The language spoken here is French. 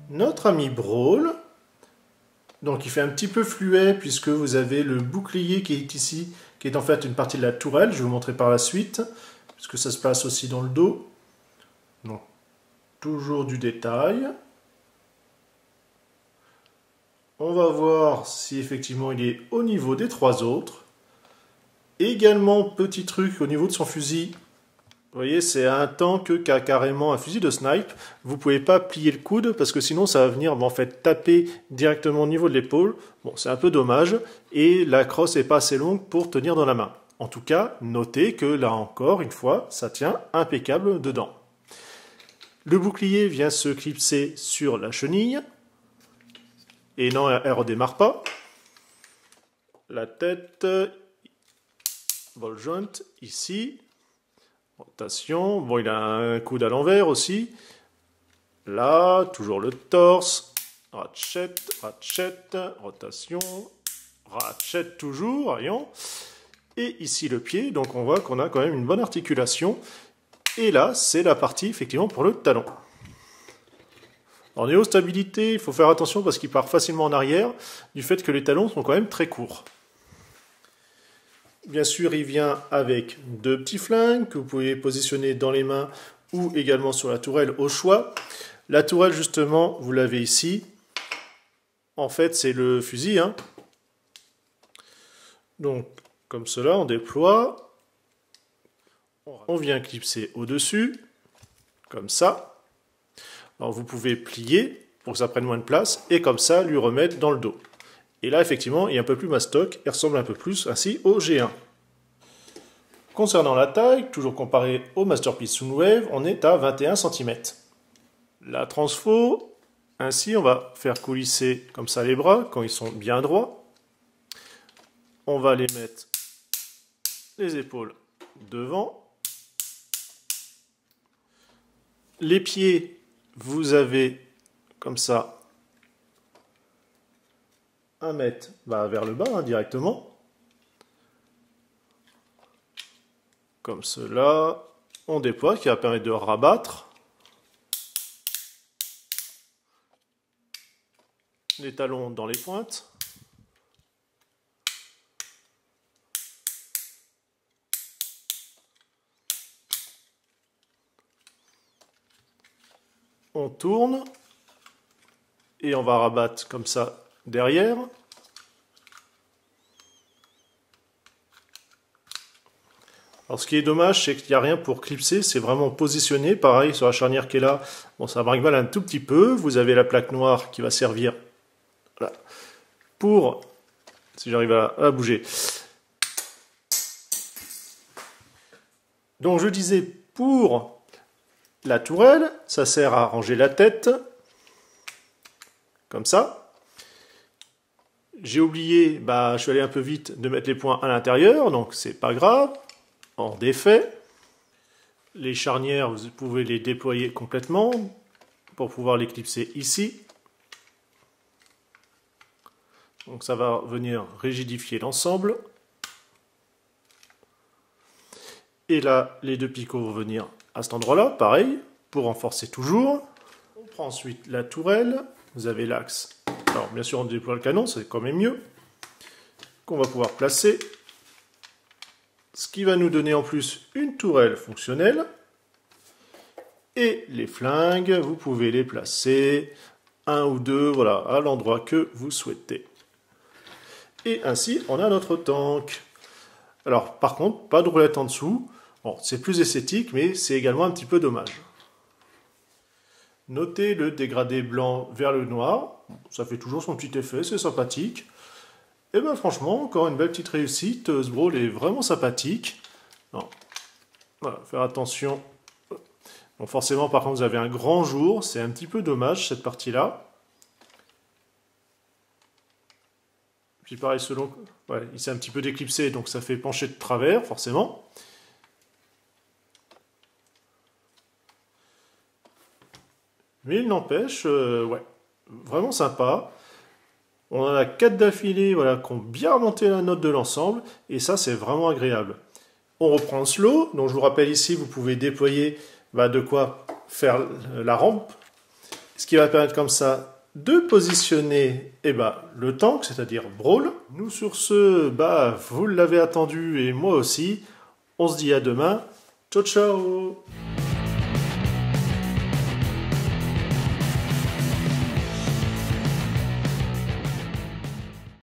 notre ami Brawl. Donc il fait un petit peu fluet puisque vous avez le bouclier qui est ici, qui est en fait une partie de la tourelle. Je vais vous montrer par la suite, puisque ça se place aussi dans le dos. Donc toujours du détail. On va voir si effectivement il est au niveau des trois autres. Également, petit truc au niveau de son fusil. Vous voyez, c'est un tank qui a carrément un fusil de snipe. Vous ne pouvez pas plier le coude parce que sinon ça va venir en fait taper directement au niveau de l'épaule. Bon, c'est un peu dommage. Et la crosse n'est pas assez longue pour tenir dans la main. En tout cas, notez que là encore, une fois, ça tient impeccable dedans. Le bouclier vient se clipser sur la chenille. Et non, elle ne redémarre pas. La tête, ball joint, ici. Rotation, bon, il a un coude à l'envers aussi. Là, toujours le torse. Ratchet, ratchet, rotation. Ratchet toujours, voyons. Et ici le pied, donc on voit qu'on a quand même une bonne articulation. Et là, c'est la partie effectivement pour le talon. En niveau stabilité, il faut faire attention parce qu'il part facilement en arrière, du fait que les talons sont quand même très courts. Bien sûr, il vient avec deux petits flingues que vous pouvez positionner dans les mains ou également sur la tourelle au choix. La tourelle, justement, vous l'avez ici. En fait, c'est le fusil. Donc, comme cela, on déploie. On vient clipser au-dessus, comme ça. Alors, vous pouvez plier pour que ça prenne moins de place et comme ça, lui remettre dans le dos. Et là, effectivement, il est un peu plus mastoc et ressemble un peu plus ainsi au G1. Concernant la taille, toujours comparé au Masterpiece Soundwave, on est à 21 cm. La transfo, ainsi, on va faire coulisser comme ça les bras quand ils sont bien droits. On va les mettre les épaules devant. Les pieds, vous avez comme ça un mètre vers le bas directement. Comme cela. On déploie, qui va permettre de rabattre. Les talons dans les pointes. On tourne. Et on va rabattre comme ça derrière. Alors ce qui est dommage, c'est qu'il n'y a rien pour clipser, c'est vraiment positionné. Pareil sur la charnière qui est là, bon, ça brinque-balle un tout petit peu. Vous avez la plaque noire qui va servir voilà, pour, si j'arrive à la bouger. Donc je disais, pour la tourelle, ça sert à ranger la tête, comme ça. J'ai oublié, je suis allé un peu vite, de mettre les points à l'intérieur, donc c'est pas grave. En défait, les charnières, vous pouvez les déployer complètement pour pouvoir les clipser ici. Donc ça va venir rigidifier l'ensemble. Et là, les deux picots vont venir à cet endroit-là, pareil, pour renforcer toujours. On prend ensuite la tourelle. Vous avez l'axe. Alors bien sûr, on déploie le canon, c'est quand même mieux. Qu'on va pouvoir placer. Ce qui va nous donner en plus une tourelle fonctionnelle. Et les flingues, vous pouvez les placer, un ou deux, voilà, à l'endroit que vous souhaitez. Et ainsi, on a notre tank. Alors, par contre, pas de roulette en dessous. Bon, c'est plus esthétique, mais c'est également un petit peu dommage. Notez le dégradé blanc vers le noir. Ça fait toujours son petit effet, c'est sympathique. Et bien franchement, encore une belle petite réussite. Ce Brawl est vraiment sympathique. Non. Voilà, faire attention. Bon, forcément, par contre, vous avez un grand jour. C'est un petit peu dommage, cette partie-là. Puis pareil, selon... Ouais, il s'est un petit peu déclipsé, donc ça fait pencher de travers, forcément. Mais il n'empêche, ouais, vraiment sympa. On en a 4 d'affilée, voilà, qui ont bien remonté la note de l'ensemble, et ça, c'est vraiment agréable. On reprend le slow, donc je vous rappelle ici, vous pouvez déployer de quoi faire la rampe, Ce qui va permettre comme ça de positionner le tank, c'est-à-dire Brawl. Nous sur ce, vous l'avez attendu et moi aussi. On se dit à demain. Ciao ciao!